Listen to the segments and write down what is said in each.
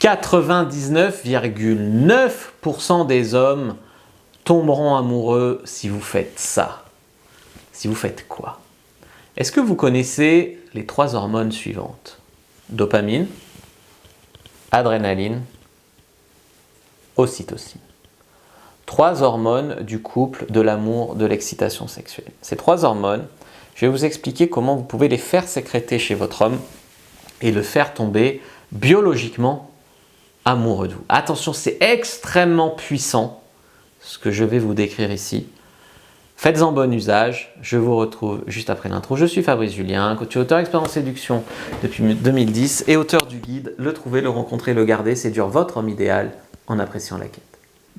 99,9% des hommes tomberont amoureux si vous faites ça. Si vous faites quoi? Est-ce que vous connaissez les 3 hormones suivantes? Dopamine, adrénaline, ocytocine. 3 hormones du couple, de l'amour, de l'excitation sexuelle. Ces 3 hormones, je vais vous expliquer comment vous pouvez les faire sécréter chez votre homme et le faire tomber biologiquement amoureux de vous. Attention, c'est extrêmement puissant ce que je vais vous décrire ici. Faites-en bon usage. Je vous retrouve juste après l'intro. Je suis Fabrice Julien, coach et auteur expert en séduction depuis 2010 et auteur du guide « Le trouver, le rencontrer, le garder, séduire votre homme idéal en appréciant la quête ».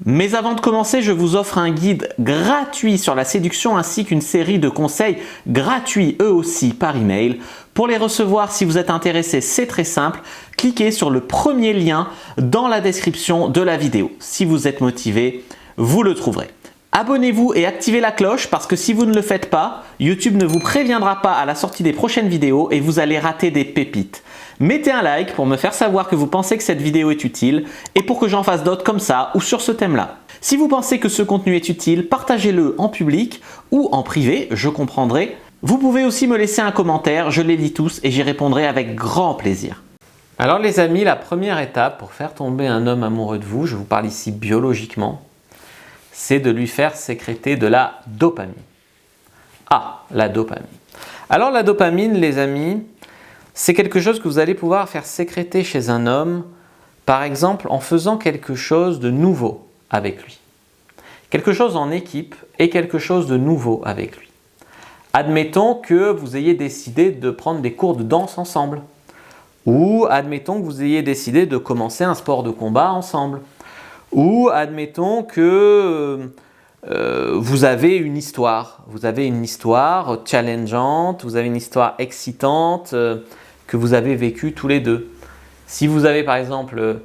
Mais avant de commencer, je vous offre un guide gratuit sur la séduction ainsi qu'une série de conseils gratuits eux aussi par email. Pour les recevoir, si vous êtes intéressé, c'est très simple. Cliquez sur le premier lien dans la description de la vidéo. Si vous êtes motivé, vous le trouverez. Abonnez-vous et activez la cloche parce que si vous ne le faites pas, YouTube ne vous préviendra pas à la sortie des prochaines vidéos et vous allez rater des pépites. Mettez un like pour me faire savoir que vous pensez que cette vidéo est utile et pour que j'en fasse d'autres comme ça ou sur ce thème-là. Si vous pensez que ce contenu est utile, partagez-le en public ou en privé, je comprendrai. Vous pouvez aussi me laisser un commentaire, je les lis tous et j'y répondrai avec grand plaisir. Alors les amis, la première étape pour faire tomber un homme amoureux de vous, je vous parle ici biologiquement, c'est de lui faire sécréter de la dopamine. Ah, la dopamine. Alors la dopamine, les amis, c'est quelque chose que vous allez pouvoir faire sécréter chez un homme, par exemple en faisant quelque chose de nouveau avec lui. Quelque chose en équipe et quelque chose de nouveau avec lui. Admettons que vous ayez décidé de prendre des cours de danse ensemble. Ou admettons que vous ayez décidé de commencer un sport de combat ensemble. Ou admettons que vous avez une histoire challengeante, vous avez une histoire excitante que vous avez vécue tous les deux. Si vous avez par exemple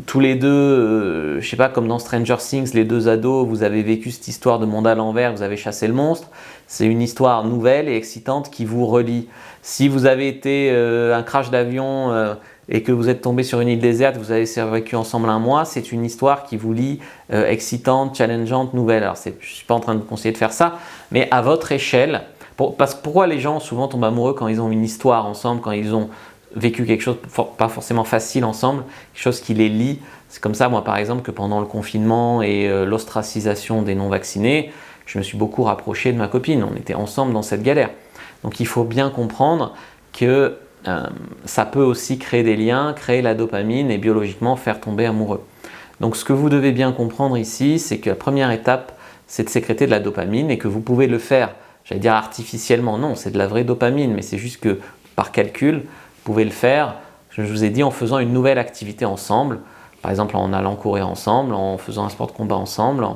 tous les deux, je sais pas, comme dans Stranger Things, les 2 ados, vous avez vécu cette histoire de monde à l'envers, vous avez chassé le monstre, c'est une histoire nouvelle et excitante qui vous relie. Si vous avez été un crash d'avion et que vous êtes tombé sur une île déserte, vous avez vécu ensemble un mois, c'est une histoire qui vous lie excitante, challengeante, nouvelle. Alors je ne suis pas en train de vous conseiller de faire ça, mais à votre échelle. Pourquoi les gens souvent tombent amoureux quand ils ont une histoire ensemble, quand ils ont vécu quelque chose pas forcément facile ensemble, quelque chose qui les lie. C'est comme ça, moi par exemple, que pendant le confinement et l'ostracisation des non-vaccinés, je me suis beaucoup rapproché de ma copine. On était ensemble dans cette galère. Donc il faut bien comprendre que ça peut aussi créer des liens, créer la dopamine et biologiquement faire tomber amoureux. Donc ce que vous devez bien comprendre ici, c'est que la première étape, c'est de sécréter de la dopamine et que vous pouvez le faire, j'allais dire artificiellement, non, c'est de la vraie dopamine, mais c'est juste que par calcul, vous pouvez le faire, je vous ai dit, en faisant une nouvelle activité ensemble, par exemple en allant courir ensemble, en faisant un sport de combat ensemble,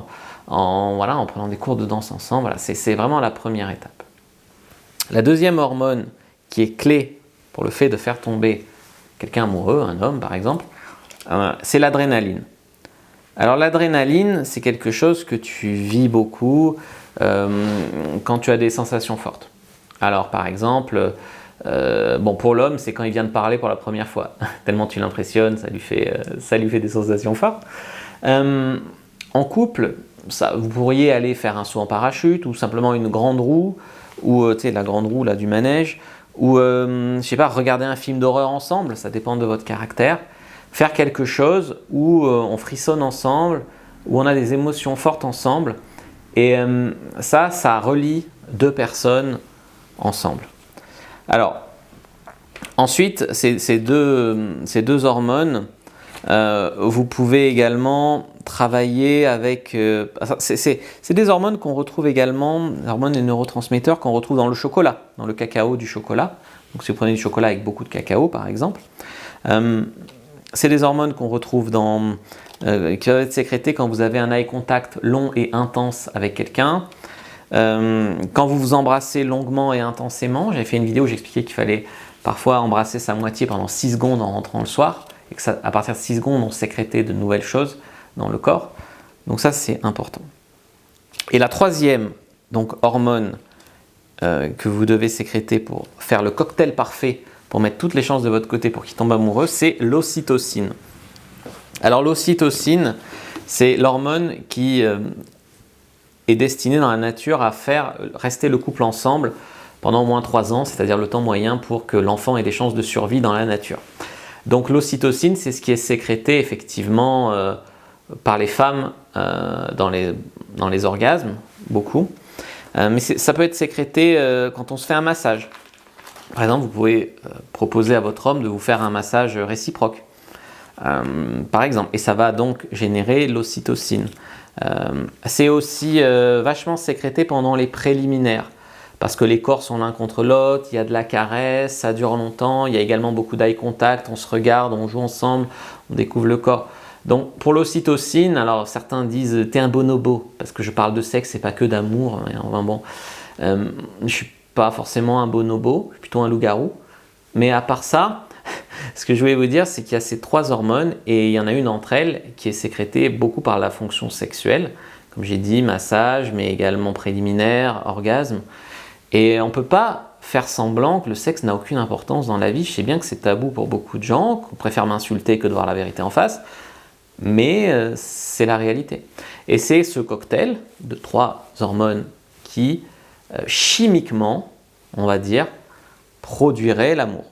en prenant des cours de danse ensemble. Voilà, c'est vraiment la première étape. La deuxième hormone qui est clé pour le fait de faire tomber quelqu'un amoureux, un homme par exemple, c'est l'adrénaline. Alors l'adrénaline, c'est quelque chose que tu vis beaucoup quand tu as des sensations fortes. Alors par exemple, pour l'homme, c'est quand il vient de parler pour la première fois. Tellement tu l'impressionnes, ça lui fait des sensations fortes. En couple, vous pourriez aller faire un saut en parachute ou simplement une grande roue, ou la grande roue là, du manège, ou je sais pas, regarder un film d'horreur ensemble, ça dépend de votre caractère. Faire quelque chose où on frissonne ensemble, où on a des émotions fortes ensemble, et ça relie 2 personnes ensemble. Alors, ensuite, ces deux hormones, vous pouvez également travailler avec… c'est des hormones qu'on retrouve également, hormones et neurotransmetteurs qu'on retrouve dans le chocolat, dans le cacao du chocolat. Donc si vous prenez du chocolat avec beaucoup de cacao par exemple, c'est des hormones qu'on retrouve qui doivent être sécrétées quand vous avez un eye contact long et intense avec quelqu'un. Quand vous vous embrassez longuement et intensément, j'avais fait une vidéo où j'expliquais qu'il fallait parfois embrasser sa moitié pendant 6 secondes en rentrant le soir et que à partir de 6 secondes, on sécrétait de nouvelles choses dans le corps. Donc ça, c'est important. Et la troisième hormone que vous devez sécréter pour faire le cocktail parfait pour mettre toutes les chances de votre côté pour qu'il tombe amoureux, c'est l'ocytocine. Alors l'ocytocine, c'est l'hormone qui est destinée dans la nature à faire rester le couple ensemble pendant au moins 3 ans, c'est-à-dire le temps moyen pour que l'enfant ait des chances de survie dans la nature. Donc l'ocytocine, c'est ce qui est sécrété effectivement par les femmes dans les orgasmes, beaucoup. Mais ça peut être sécrété quand on se fait un massage. Par exemple, vous pouvez proposer à votre homme de vous faire un massage réciproque, par exemple, et ça va donc générer l'ocytocine. C'est aussi vachement sécrété pendant les préliminaires, parce que les corps sont l'un contre l'autre, il y a de la caresse, ça dure longtemps, il y a également beaucoup d'eye contact, on se regarde, on joue ensemble, on découvre le corps. Donc pour l'ocytocine, alors certains disent t'es un bonobo, parce que je parle de sexe et pas que d'amour, enfin bon, je suis pas forcément un bonobo, je suis plutôt un loup-garou, mais à part ça, ce que je voulais vous dire, c'est qu'il y a ces 3 hormones et il y en a une d'entre elles qui est sécrétée beaucoup par la fonction sexuelle, comme j'ai dit, massage, mais également préliminaire, orgasme. Et on ne peut pas faire semblant que le sexe n'a aucune importance dans la vie. Je sais bien que c'est tabou pour beaucoup de gens, qu'on préfère m'insulter que de voir la vérité en face, mais c'est la réalité. Et c'est ce cocktail de 3 hormones qui, chimiquement, on va dire, produirait l'amour.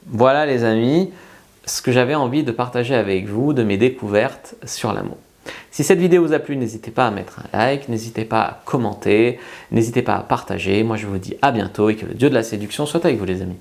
Voilà les amis, ce que j'avais envie de partager avec vous, de mes découvertes sur l'amour. Si cette vidéo vous a plu, n'hésitez pas à mettre un like, n'hésitez pas à commenter, n'hésitez pas à partager. Moi je vous dis à bientôt et que le Dieu de la séduction soit avec vous les amis.